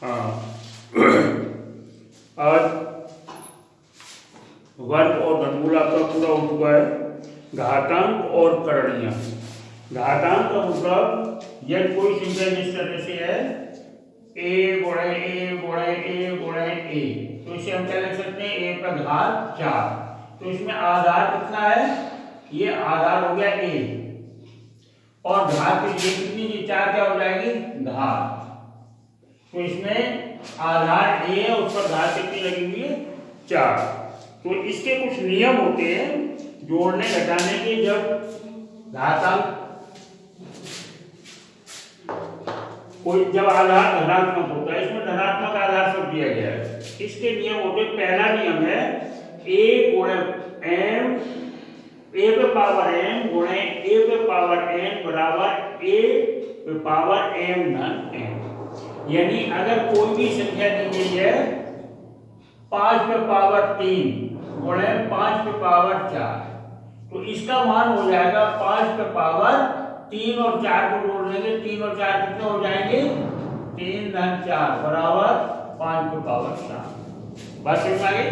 हाँ आज वर्ग और घनमूल आपका पूरा हो चुका है। घातांक और करणीय। घातांक का मतलब यदि कोई संख्या जिस तरह से है a गुणा a गुणा a गुणा a, तो इसे हम क्या लिख सकते हैं a का घात 4। तो इसमें आधार कितना है, ये आधार हो गया a और घात ये कितनी की 4 क्या हो जाएगी घात। तो इसमें आधार a है उस पर घात कितनी लगी हुई है 4। तो इसके कुछ नियम होते हैं जोड़ने घटाने के। जब घातांक कोई जब आधार धनात्मक होता है, इसमें धनात्मक आधार सब दिया गया है। इसके नियम होते, पहला नियम है a गुणे m, a पे पावर m गुणे a पे पावर n बराबर a पे पावर m धन n। यानी अगर कोई भी संख्या दी गई है 5 पे पावर 3 गुणे 5 पे पावर 4, तो इसका मान हो जाएगा 5 पे पावर 3 और 4 को जोड़ देंगे, 3 और 4 कितने हो जाएंगे 3 धन 4 बराबर 5 पे पावर 4। बात समझ में आ गई।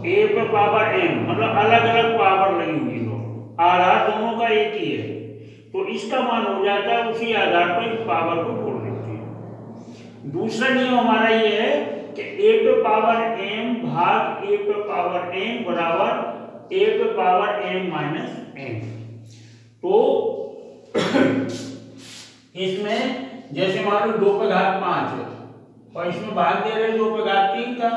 a पे पावर m मतलब अलग अलग पावर लगी हुई हो, आधार दोनों का एक ही है, तो इसका मान हो जाता है उसी आधार पर इस पावर को जोड़ देते हैं। दूसरा नियम हमारा ये है कि a पे पावर m भाग a पे पावर n बराबर a पे पावर m माइनस n। तो इसमें जैसे मान लो 2 पे घात 5 है और इसमें भाग दे रहे 2 पे घात 3 का,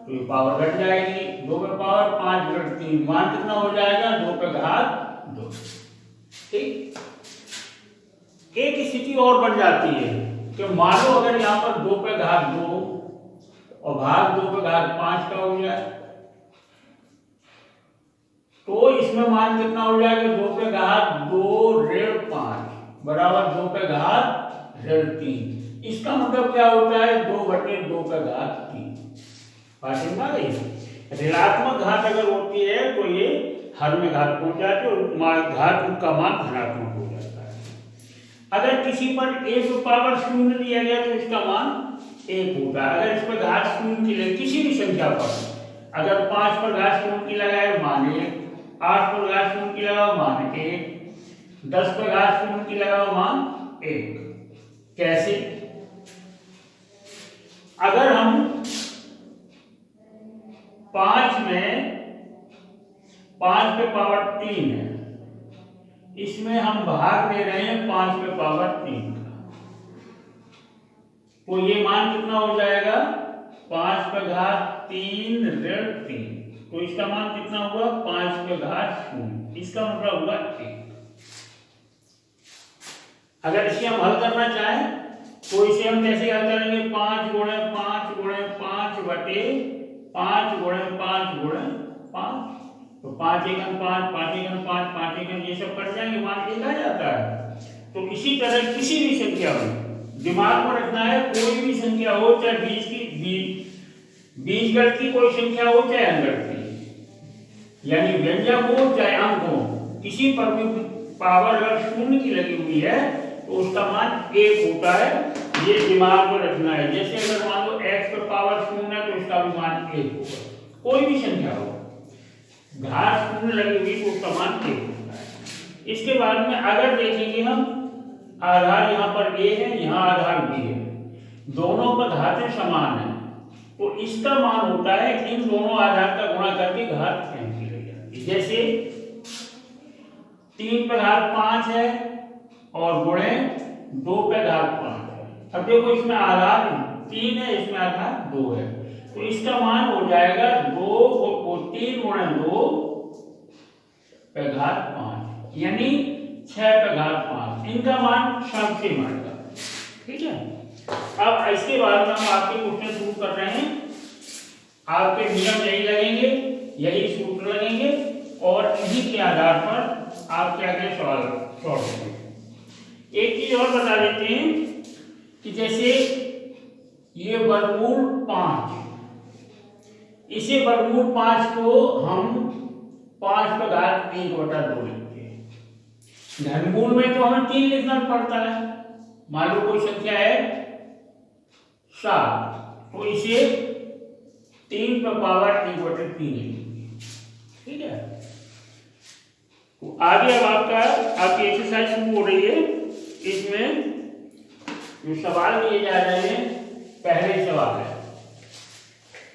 तो ये पावर घट जाएगी। 2 पे पावर 5 घट 3 मान कितना हो जाएगा 2 पे घात 2। ठीक, एक स्थिति और बन जाती है कि मान लो अगर यहाँ पर 2 पे घात 2 और भाग 2 पे घात 5 का हो जाए, तो इसमें मान कितना हो जाएगा 2 पे घात 2 ऋण 5 बराबर 2 पे घात ऋण 3। इसका मतलब क्या होता है 2 बटे 2 पे घात 3। समझ में आ गई। ऋणात्मक घात अगर होती है तो ये हर में घात पहुंच जाती है और घात का मान धनात्मक हो जाता है। अगर किसी पर a पे पावर 0 दिया गया तो इसका मान 1 होगा। अगर इस पर घात 0 की लगे किसी भी संख्या पर, अगर 5 पर घात 0 की लगाए मान 1, 8 पर घात 0 की लगाओ मान 1, 10 पर घात 0 की लगाओ मान 1। कैसे? अगर हम 5 में 5 पे पावर 3 है, इसमें हम भाग दे रहे हैं 5 पे पावर 3 का, तो ये मान कितना हो जाएगा 5 पे घात 3 ऋण 3। तो इसका मान कितना हुआ 5 पे घात 0, इसका मतलब हुआ 1। अगर इसे हम हल करना चाहें तो इसे हम कैसे हल करेंगे 5 गुणे 5 गुणे 5 बटे 5 गुणे 5 गुणे 5। तो 5 एकम 5 5 एकम 5 5 एकम ये सब कट जाएंगे, मान 1 आ जाता है। तो इसी तरह किसी भी संख्या में दिमाग में रखना है, कोई भी संख्या हो चाहे बीजगणित की कोई संख्या हो चाहे अंकगणित की, यानी व्यंजक हो चाहे अंक हो, किसी पर भी पावर अगर 0 की लगी हुई है तो उसका मान 1 होता है। ये दिमाग में रखना है। जैसे अगर मान लो x पर पावर 0 है तो इसका भी मान 1 होगा। कोई भी संख्या हो घात 0 लगी हुई तो उसका मान 1 होता है। इसके बाद में अगर देखेंगे हम आधार यहाँ पर a है, यहाँ आधार b है, दोनों पर घातें समान है, तो इसका मान होता है इन दोनों आधार का गुणा करके घात m की लग जाती है। जैसे 3 पे घात 5 है और गुणे 2 पे घात 5 है। अब देखो इसमें आधार 3 है, इसमें आधार 2 है, तो इसका मान हो जाएगा 3 गुणे 2 पे घात 5 यानी 6 पे घात 5। इनका मान सम आएगा। ठीक है, अब इसके बाद में हम आपके क्वेश्चन शुरू कर रहे हैं। आपके नियम यही लगेंगे, यही सूत्र लगेंगे और इन्हीं के आधार पर आप क्या क्या सवाल सॉल्व करेंगे। एक चीज और बता देते हैं कि जैसे ये वर्गमूल 5, इसे वर्गमूल 5 को हम 5 पे घात 1/2 लिखते हैं। घनमूल में तो हमें 3 लिखना पड़ता है। मान लो कोई संख्या है 7, तो इसे 3 पर पावर t/3, ठीक है। तो आगे अब आपकी एक्सरसाइज शुरू हो रही है। इसमें जो सवाल लिए जा रहे हैं, पहले सवाल है,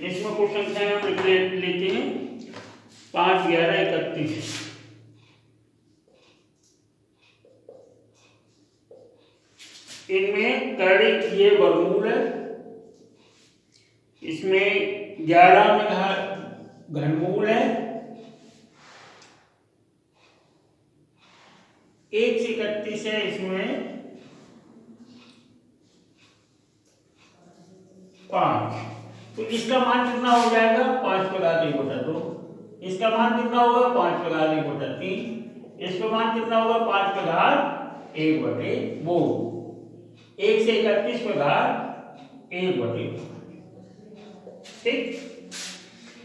इसमें कुछ संख्याएं हम लेते हैं 5, 11, 31। इनमें करड़ी ये वर्गमूल है, इसमें 11 में घनमूल है, 1 से 31 है, इसमें 5। तो इसका मान कितना हो जाएगा? 5 पर घात 1/2। इसका मान कितना होगा? 5 पर घात 1/3। इसका मान कितना होगा? 5 पर घात 1/2। 1 से 31 पर घात 1/2, ठीक।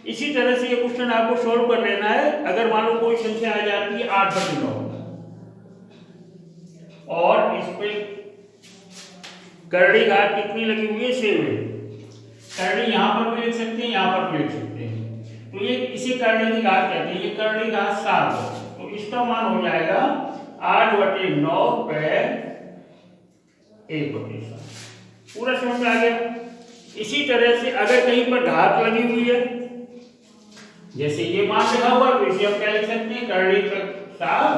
इसी तरह से ये क्वेश्चन आपको सोल्व कर लेना है। अगर मान लो कोई संख्या आ जाती है 8/9 और इस पे करड़ी घात कितनी लगी हुई है? 7। करड़ी यहां पर भी लिख सकते हैं, यहां पर भी लिख सकते हैं। तो ये इसे करड़ी की घात कहते हैं। ये करड़ी घात 7 है, तो इसका मान हो जाएगा 8/9 पे 1/7। पूरा समझ में आ गया। इसी तरह से अगर कहीं पर घात लगी हुई है, जैसे ये मान लिखा हुआ, तो इसे हम क्या लिख सकते हैं? करड़ी पर 7,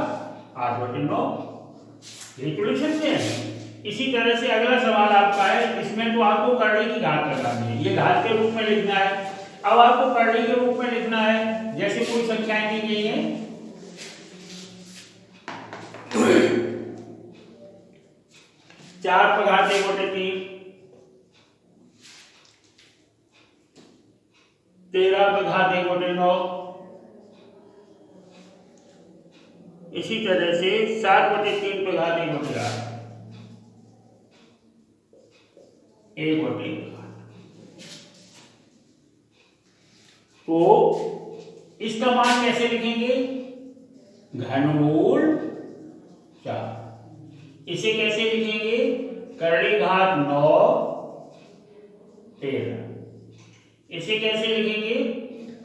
8/9, ये तो लिख सकते हैं। इसी तरह से अगला सवाल आपका है, इसमें तो आपको करड़ी की घात लगानी है, ये घात के रूप में लिखना है। अब आपको करड़ी के रूप में लिखना है, जैसे कोई संख्याएं दी गई हैं, 4 पर घात 1/3, 13 पर घात 1/9, इसी तरह से 7/3 पर घात 1/8, 1/8। तो इसका मान कैसे लिखेंगे? घनमूल 4। इसे कैसे लिखेंगे? करड़ी घात 9, 13। इसे कैसे लिखेंगे?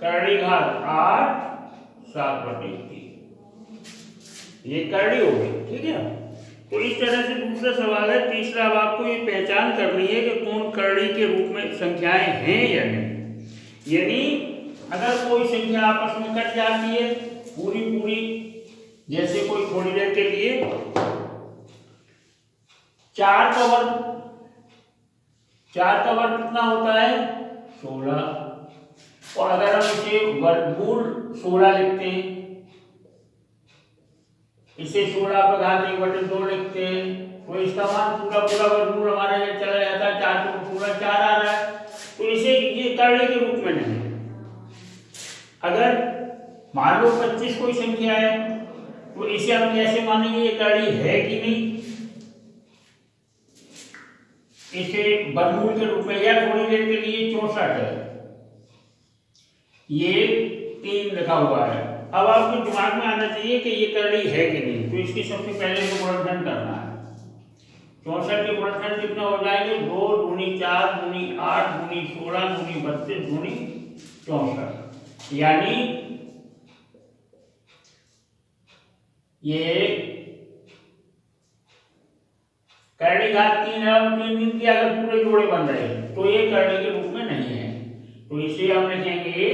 करड़ी घात 8, 7/3। ये करड़ी हो गई, ठीक है। तो इस तरह से दूसरा सवाल है। तीसरा, अब आपको ये पहचान करनी है कि कौन करड़ी के रूप में संख्याएं हैं या नहीं। यानी अगर कोई संख्या आपस में कट जाती है पूरी, जैसे कोई थोड़ी देर के लिए 4 का वर्ग कितना होता है? 16। और अगर हम इसे वर्गमूल 16 लिखते हैं, इसे 16 पर घात 1/2 लिखते हैं, तो इसका मान पूरा वर्गमूल हमारा ये चला जाता है। 4 को 16, 4 आ रहा है, तो इसे ये करड़ी के रूप में नहीं। अगर मान लो 25 कोई संख्या है, तो इसे हम कैसे मानेंगे ये करड़ी है कि नहीं? इसे वर्गमूल के रूप में, या थोड़ी देर के लिए 64 है, ये 3 लिखा हुआ है। अब आपके दिमाग में आना चाहिए कि ये करड़ी है कि नहीं। तो इसकी सबसे पहले तो गुणनखंड करना है। 64 के गुणनखंड कितना हो जाएंगे? 2 दूनी 4 दूनी 8 दूनी 16 दूनी 32 दूनी 64। यानी ये करड़ी घात 3 है, 3 के अगर पूरे जोड़े बन रहे हैं तो ये करड़ी के रूप में नहीं है। तो इसे हम लिखेंगे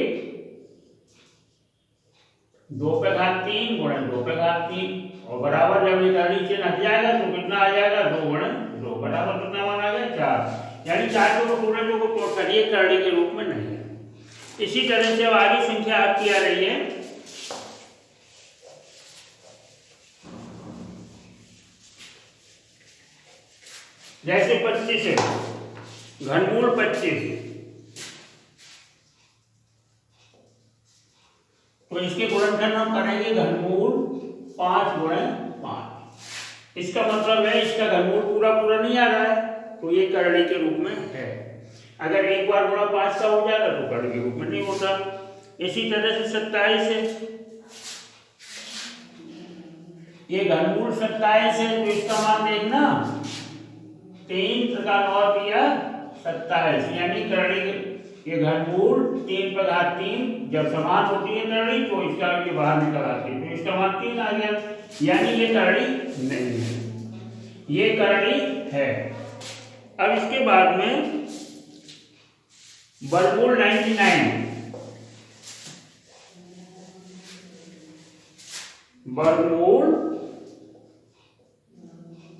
2 पे घात 3 गुणन 2 पे घात 3, और बराबर जब ये करड़ी से हट जाएगा तो कितना आ जाएगा? 2 गुणन 2, बराबर कितना मान आ गया? 4। यानी 4 को पूरे जो को तोड़ करिए, करड़ी के रूप में नहीं है। इसी तरह से अब आगे संख्या आपकी आ रही है जैसे 25 है, घनमूल 25, तो इसके गुणनखंड हम करेंगे घनमूल 5 गुणन 5। इसका मतलब है इसका घनमूल पूरा नहीं आ रहा है, तो ये करड़ी के रूप में है। अगर एक बार गुणा 5 का हो जाएगा तो करड़ी के रूप में नहीं होता। इसी तरह से 27 है, ये घनमूल 27 है, तो इसका मान देखना 3 का 9 दिया 27, यानी करड़ी के घनमूल 3 पर घात 3 जब समान होती है करड़ी तो इसका ये बाहर निकल आती है, तो इसका मान 3 आ गया, यानी ये करड़ी नहीं है, ये करड़ी है। अब इसके बाद में वर्गमूल 99, वर्गमूल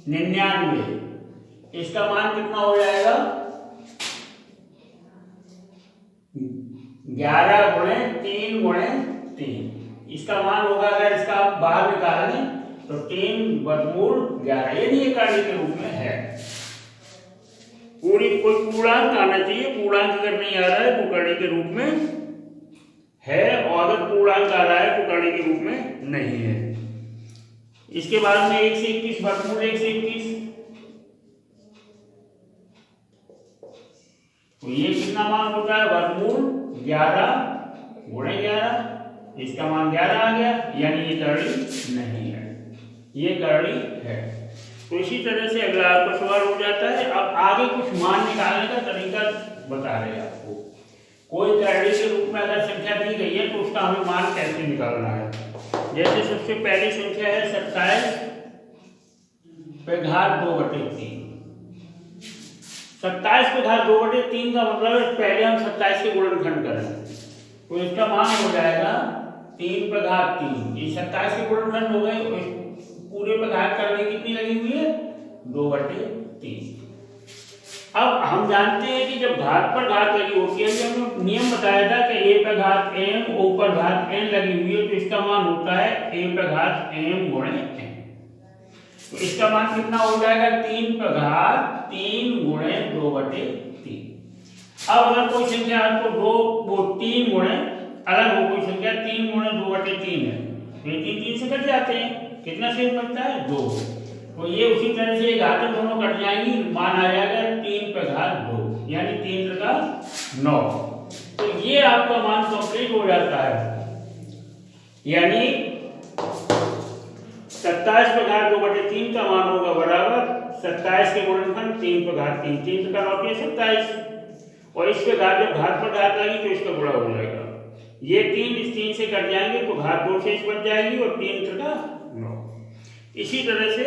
99, इसका मान कितना हो जाएगा 11 गुणे 3 गुणे 3, इसका मान होगा अगर इसका आप बाहर निकाल लें तो 3 वर्गमूल 11, यानी ये करड़ी के रूप में है। पूरी कोई पूर्णांक आना चाहिए, पूर्णांक अगर नहीं आ रहा है तो करड़ी के रूप में है, और अगर पूर्णांक आ रहा है तो करड़ी के रूप में नहीं है। इसके बाद में 1 से 21, वर्गमूल 1 से 21, तो ये कितना मान होता है वर्गमूल 11 गुणे 11, इसका मान 11 आ गया, यानी ये करड़ी नहीं है, ये करड़ी है। तो इसी तरह से अगला आपका सवाल हो जाता है। अब आगे कुछ मान निकालने का तरीका बता रहे हैं आपको। कोई करड़ी के रूप में अगर संख्या दी गई है तो उसका हमें मान कैसे निकालना है। जैसे सबसे पहली संख्या है 27 पे घात 2/3, 27 पे घात 2/3 का मतलब है पहले हम 27 के गुणनखंड करें तो इसका मान हो जाएगा 3 पे घात 3, ये 27 के गुणनखंड हो गए, पूरे पे घात करने कितनी लगी हुई है 2/3। अब हम जानते हैं कि जब घात पर घात लगी होती है, हमने नियम बताया था कि a पे घात m ऊपर घात n लगी हुई है तो इसका मान होता है a पे घात m गुणे n, तो इसका मान कितना हो जाएगा 3 पे घात 3 गुणे 2/3। अब अगर कोई संख्या आपको 3 गुणे अलग हो, कोई संख्या 3 गुणे 2/3 है तो ये 3 से कट जाते हैं, कितना शेष बचता है 2, तो ये उसी तरह से घातें दोनों कट जाएंगी, मान आ जाएगा 3 पे घात 2, यानी 3 का 9, तो ये आपका मान कंप्लीट हो जाता है। यानी 27 पे घात 2/3 का मान होगा बराबर 27 के गुणनखंड 3 पे घात 3, 3 का 9 27, और इस पे घात जब घात पर घात लगी तो इसका गुणा हो जाएगा, ये 3 इस 3 से कट जाएंगे तो घात 2 शेष बच जाएगी और 3 का 9। इसी तरह से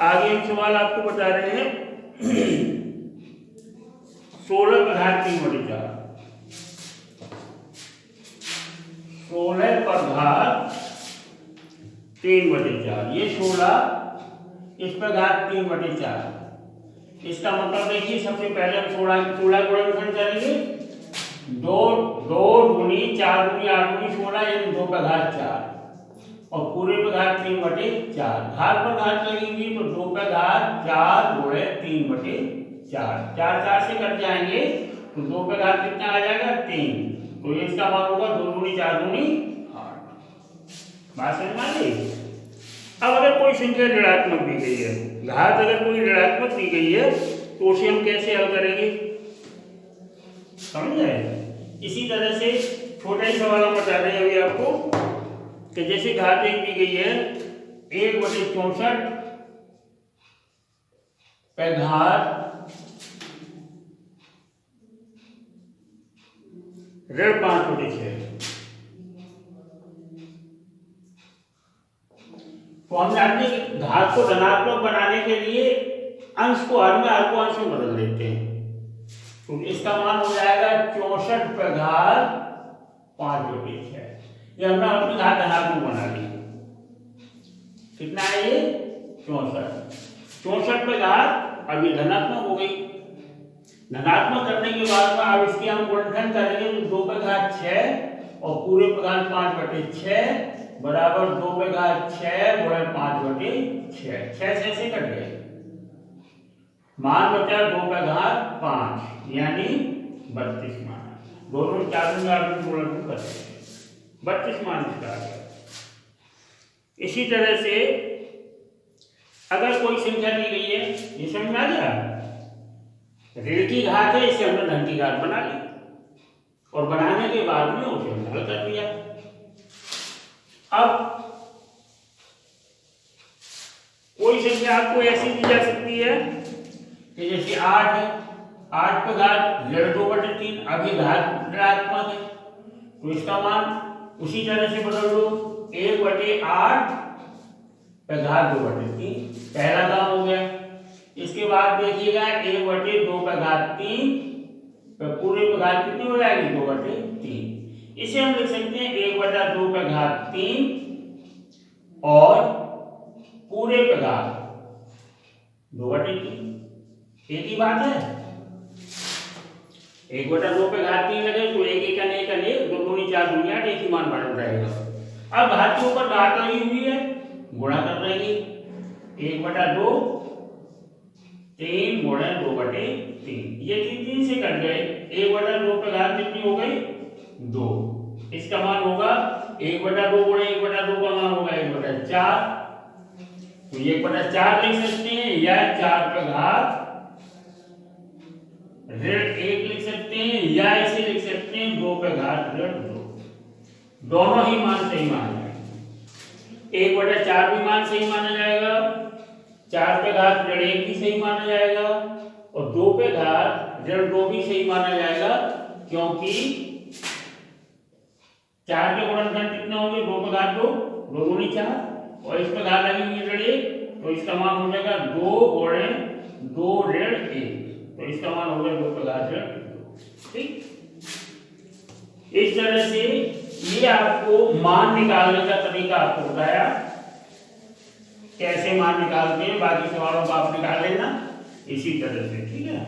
आगे हम सवाल आपको बता रहे हैं 16 पर घात 3/4, 16 पर घात 3/4, ये 16 इस पर घात 3/4, इसका मतलब देखिए सबसे पहले हम 16 गुणनखंड करेंगे, 2 दूनी 4 दूनी 8 दूनी 16, यानी 2 पर घात 4 और पूरे पे घात 3/4, घात पर घात लगी हुई तो 2 पे घात 4 गुणे 3/4, 4 से कट जाएंगे तो 2 पे घात कितना आ जाएगा 3, तो ये इसका मान होगा 2 दूनी 4 दूनी 8। बात समझ में आ गई। अब अगर कोई संख्या ऋणात्मक दी गई है, घात अगर कोई ऋणात्मक दी गई है तो उसे हम कैसे हल करेंगे, समझ आए। इसी तरह से छोटा ही सवाल हम बता रहे हैं अभी आपको कि जैसे घात 1 दी गई है 1/64 पे घात ऋण 5/6, तो हम जानते हैं कि घात को धनात्मक बनाने के लिए अंश को हर में, हर को अंश में बदल देते हैं, तो इसका मान हो जाएगा 64 पे घात 5/6, ये हमने अपनी घात धनात्मक बना ली। कितना है ये 64 पे घात अब ये धनात्मक हो गई। धनात्मक करने के बाद में अब इसके हम गुणनखंड करेंगे तो 2 पे घात 6 और पूरे पे घात 5/6 बराबर 2 पे घात 6 गुणे 5/6, 6 से कट गए, मान बचा 2 पे घात 5 यानी 32 मान, दोनों 4 गुणन करते हैं 32 मान इसका आ गया। इसी तरह से अगर कोई संख्या दी गई है, ये समझ में आ गया, ऋण की घात है, इसे हमने धन की घात बना ली और बनाने के बाद में उसे हमने हल कर दिया। अब कोई संख्या आपको ऐसी दी जा सकती है कि जैसे 8 है, 8 पे घात ऋण 2/3, अब ये घात ऋणात्मक है तो इसका मान उसी तरह से बदल दो, 1/8 पे घात 2/3, पहला काम हो गया। इसके बाद देखिएगा 1/2 पे घात 3 पे पूरे पे घात कितनी हो जाएगी 2/3। इसे हम लिख सकते हैं 1/2 पे घात 3 और पूरे पे घात 2/3, एक ही बात है। 1/2 पे घात 3 लगे तो 1 1 1 1 2 2 4 2 8, एक ही मान बन रहेगा। अब घात के ऊपर घात लगी हुई है, गुणा कर देंगे, 1/2 3 गुणा 2/3, ये 3 से कट गए, 1/2 पे घात कितनी हो गई 2, इसका मान होगा 1/2 गुणा 1/2 का मान होगा 1/4, तो ये 1/4 लिख सकते हैं या 4 पे घात ऋण 1 लिख सकते हैं या इसे लिख सकते हैं 2 पे घात ऋण 2, दोनों ही मान सही माना जाएगा। 1/4 भी मान सही माना जाएगा, 4 पे घात ऋण 1 भी सही माना जाएगा और 2 पे घात ऋण 2 भी सही माना जाएगा, क्योंकि 4 के गुणनखंड कितने होंगे 2 पे घात 2, 2 दूनी 4 और इस पे घात लगी हुई ऋण 1, तो इसका मान हो जाएगा 2 गुणे 2 ऋण 1, तो इसका मान हो गया 2 पे घात ऋण 2। ठीक, इस तरह से ये आपको मान निकालने का तरीका आपको बताया, कैसे मान निकालते हैं, बाकी सवालों को आप निकाल लेना इसी तरह से। ठीक है,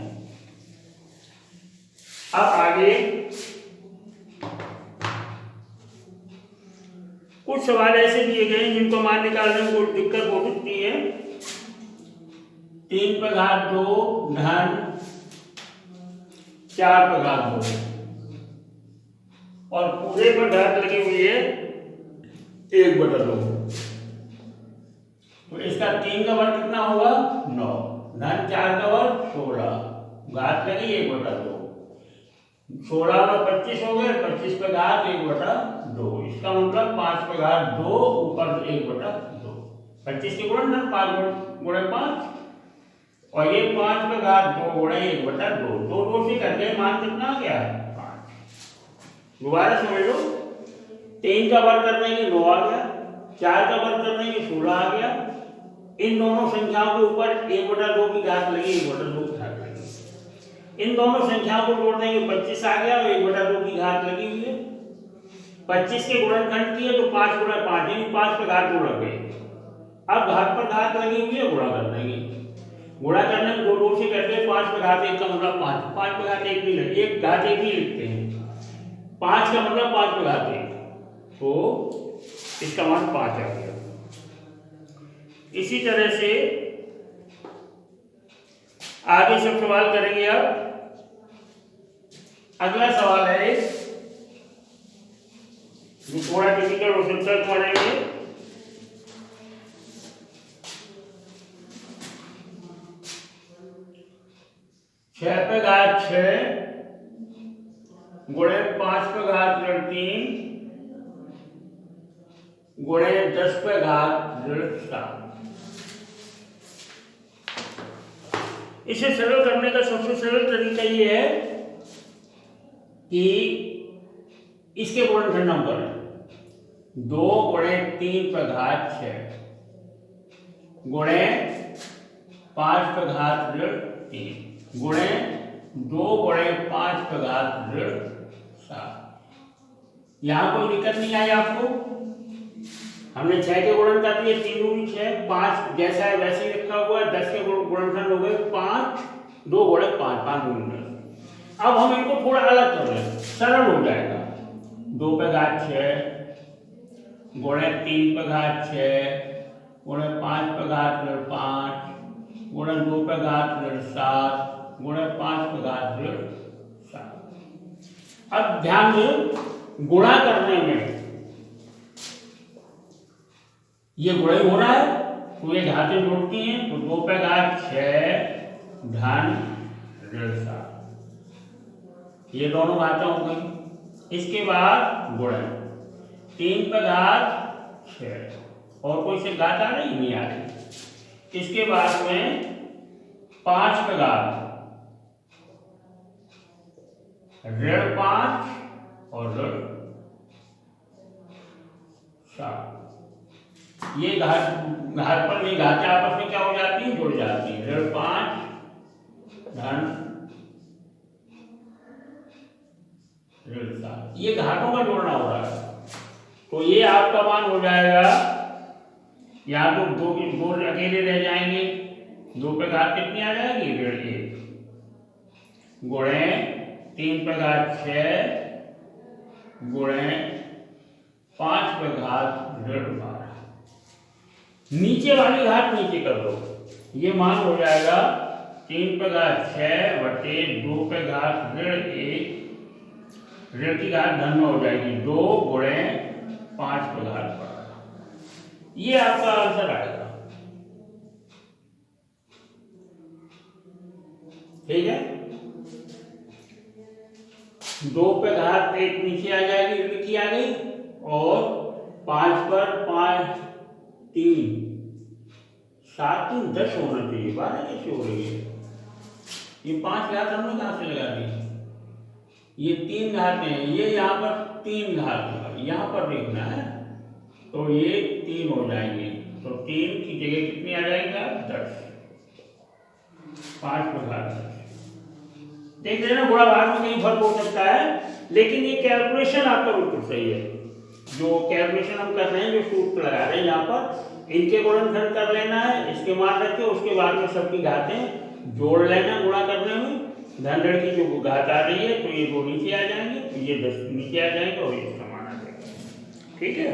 अब आगे कुछ सवाल ऐसे दिए गए जिनको मान निकालने में कोई दिक्कत हो सकती है। 3 पे घात 2 धन 4 पे घात 2 और पूरे पर घात लगी हुई है 1/2, तो इसका 3 का वर्ग कितना होगा 9 धन 4 का वर्ग 16, घात लगी 1/2, 16 में 25 हो गए, 25 पे घात 1/2, इसका मतलब 5 पे घात 2 ऊपर 1/2, 25 के गुणन 5 गुणे 5 और ये 5 पे घात 2 गुणे 1/2, 2 से करके मान कितना आ गया 5। दोबारा समझ लो, 3 का वर्ग कर देंगे 9 आ गया, 4 का वर्ग कर देंगे 16 आ गया, इन दोनों संख्याओं के ऊपर 1/2 की घात लगी 1/2 की घात लगी, इन दोनों संख्याओं को जोड़ देंगे 25 आ गया और 1/2 की घात लगी हुई है, 25 के गुणनखंड किए तो 5 गुणा 5 यानी 5 पे घात 2 लग गए। अब घात पर घात लगी हुई है, गुणा कर देंगे, गुणा करने में 2 से करके 5 पे घात 1 का मतलब 5, 5 पे घात 1 भी लगे, एक घात 1 ही लिखते हैं, 5 का मतलब 5 पे घात 1, तो इसका मान 5 आ गया। इसी तरह से आगे सब सवाल करेंगे। अब अगला सवाल है जो थोड़ा टिपिकल हो सकता है तुम्हारे लिए। 6 पे घात 6 गुणे 5 पे घात ऋण 3 गुणे 10 पे घात ऋण 7। इसे सरल करने का सबसे सरल तरीका ये है कि इसके गुणनखंड हम करें, 2 गुणे 3 पे घात 6 गुणे 5 पे घात ऋण 3 गुणे 2 गुणे 5 पे घात ऋण 7। यहां कोई दिक्कत नहीं आई आपको? हमने 6 के गुणन कर दिए, 3 दूनी 6, 5 जैसा है वैसे ही रखा हुआ है, 10 के गुणनखंड हो गए 5, 2 गुणे 5, 5 दूनी 10। अब हम इनको थोड़ा अलग कर लें, सरल हो जाएगा। 2 पे घात 6 गुणे 3 पे घात 6 गुणे 5 पे घात ऋण 5 गुणे 2 पे घात ऋण 7 गुणे 5 पे घात ऋण 7। अब ध्यान दो, गुणा करने में ये गुणा ही हो रहा है, तो ये घातें जोड़ती हैं, तो 2 पे घात 6 धन ऋण 7, ये दोनों घातें हो गई। इसके बाद गुणा 3 पे घात 6 और कोई से घात आ रही नहीं आ रही। इसके बाद में 5 पे घात ऋण 5 और ऋण 7। ये घातफल नहीं, घातें आपस में क्या हो जाती है, जुड़ जाती है। ऋण 5 धन ऋण 7, ये घातों का जोड़ना हो रहा है। तो ये आपका मान हो जाएगा, यहाँ तो दो अकेले रह जाएंगे, 2 पे घात कितनी आ जाएगी, ऋण 1 गुणे 3 पे घात 6 गुणे 5 पे घात ऋण 12। नीचे वाली घात नीचे कर दो, ये मान हो जाएगा 3 पे घात 6 बटे 2 पे घात ऋण 1, ऋण की घात धन में हो जाएगी 2 गुणे 5 पे घात 12। ये आपका आंसर आएगा। ठीक है, 2 पे घात 1 नीचे आ जाएगी, ऋण की आ गई, और 5 पर 5 3 7 3 10 होना चाहिए, 12 कैसे हो रही है? ये 5 घात हमने कहां से लगा दी? ये 3 घातें हैं, ये यहाँ पर 3 घात होगा, यहाँ पर देखना है, तो ये 3 हो जाएंगे, तो 3 की जगह कितनी आ जाएगा, 10, 5 पे घात 10। देख रहे हैं ना, गुणा भाग में कहीं फर्क हो सकता है, लेकिन ये कैलकुलेशन आपका बिल्कुल सही है। जो कैलकुलेशन हम कर रहे हैं, जो सूत्र लगा रहे हैं, यहाँ पर इनके गुणनखंड कर लेना है, इसके मान रख के उसके बाद में सबकी घातें जोड़ लेना गुणा करने में। धन ऋण की जो घात आ रही है, तो ये 2 नीचे आ जाएंगे, तो ये 10 नीचे आ जाएंगे, और ये इसका मान आ जाएगा। ठीक है।